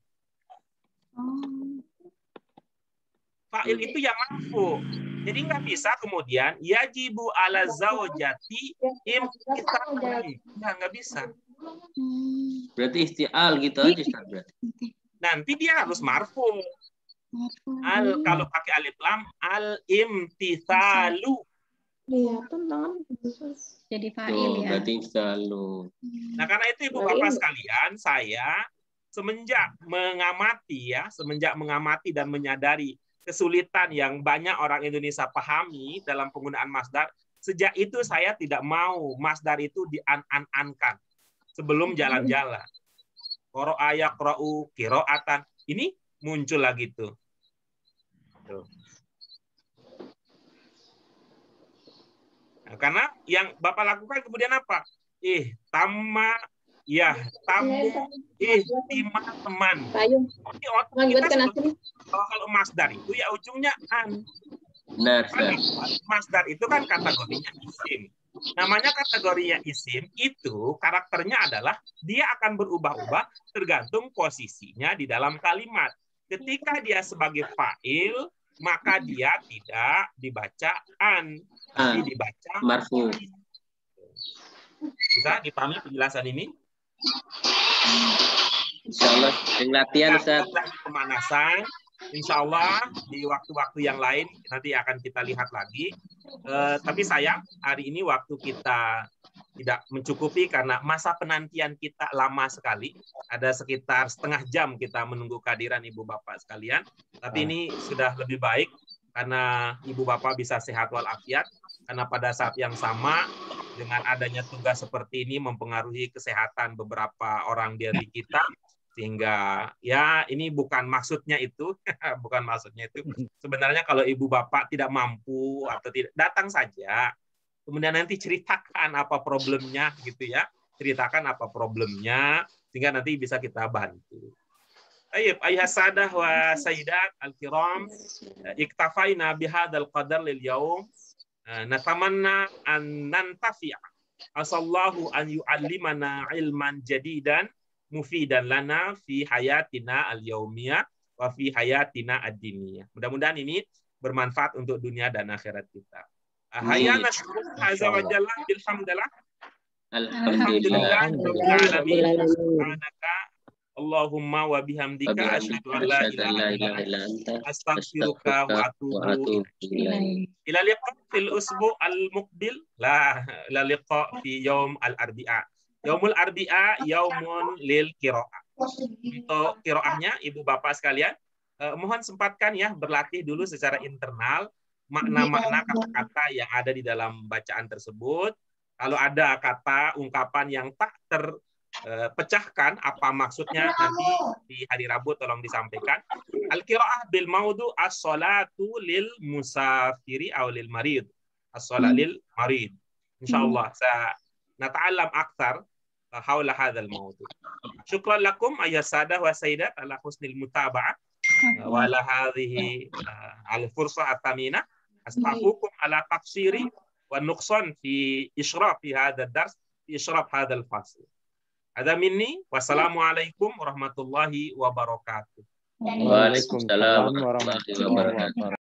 Fa'il itu yang marfu. Jadi nggak bisa kemudian yajibu ala zaujati imtithaluhu. Nggak bisa. Berarti isti'al gitu aja Ustaz berarti. Nanti dia harus marfu. Kalau pakai alif lam al imtithalu. Iya, tantangan. Jadi fa'il ya. Berarti selalu. Nah, karena itu Ibu Bapak sekalian, saya semenjak mengamati dan menyadari kesulitan yang banyak orang Indonesia pahami dalam penggunaan masdar, sejak itu saya tidak mau masdar itu dian-an-ankan sebelum jalan-jalan. Qara'a yaqra'u qira'atan. Ini muncul lagi tuh. Nah, karena yang Bapak lakukan kemudian apa? Tamma ya tamu tima teman. Kalau masdar itu ya ujungnya an. Benar. Masdar itu kan kategorinya isim. Namanya kategorinya isim itu karakternya adalah dia akan berubah-ubah tergantung posisinya di dalam kalimat. Ketika dia sebagai fa'il, maka dia tidak dibaca an, tapi dibaca marfu. Bisa dipahami penjelasan ini? Insyaallah latihan Ustaz. Pemanasan. Insyaallah di waktu-waktu yang lain nanti akan kita lihat lagi. Tapi sayang hari ini waktu kita tidak mencukupi karena masa penantian kita lama sekali. Ada sekitar setengah jam kita menunggu kehadiran Ibu Bapak sekalian. Tapi ini sudah lebih baik karena Ibu Bapak bisa sehat walafiat. Karena pada saat yang sama dengan adanya tugas seperti ini mempengaruhi kesehatan beberapa orang dari kita. Sehingga ya ini bukan maksudnya itu, bukan maksudnya itu. Sebenarnya kalau Ibu Bapak tidak mampu atau tidak, datang saja. Kemudian nanti ceritakan apa problemnya gitu ya. Ceritakan apa problemnya sehingga nanti bisa kita bantu. Baik, ayuha sadah wa sayyidat al-kiram, iktafaina bihadzal qadar lil yaum. Natamanna an nantafi'a. Asallahu an yu'allimana ilman jadidan mufidan lana fi hayatina al-yaumiyah wa fi hayatina ad-diniyah. Mudah-mudahan ini bermanfaat untuk dunia dan akhirat kita. Hayya nashkuru azza wa jalla bilhamdulillah. Alhamdulillah rabbil alamin. Subhanaka Allahumma wa bihamdika asyhadu an la ilaha illa anta astaghfiruka wa atubu ilaik. Ila liqa fil usbu' al-muqbil. La liqa fi yaum al-arbi'a. Yaumul arbi'a yaumun lil qira'ah. Untuk qira'ahnya Ibu Bapak sekalian, mohon sempatkan ya berlatih dulu secara internal makna-makna kata-kata yang ada di dalam bacaan tersebut. Kalau ada kata ungkapan yang tak terpecahkan apa maksudnya nanti di hari Rabu tolong disampaikan. Al-qira'ah bil maudu as-salatu lil musafiri aw lil marid. As-salat lil marid. Insyaallah saya nata'allam akthar haula hadzal mawdu'. Syukran lakum ayuha sadah wa sayyidat ala husnil mutaba'ah wa ala hadhihi al fursah at-thamina. Astaghfirukum ala taqsiri wa nuqsan fi isyraf fi hadzal dars fi isyraf hadzal fasl. Hadza minni wassalamu alaikum warahmatullahi wabarakatuh. Waalaikumsalam warahmatullahi wabarakatuh.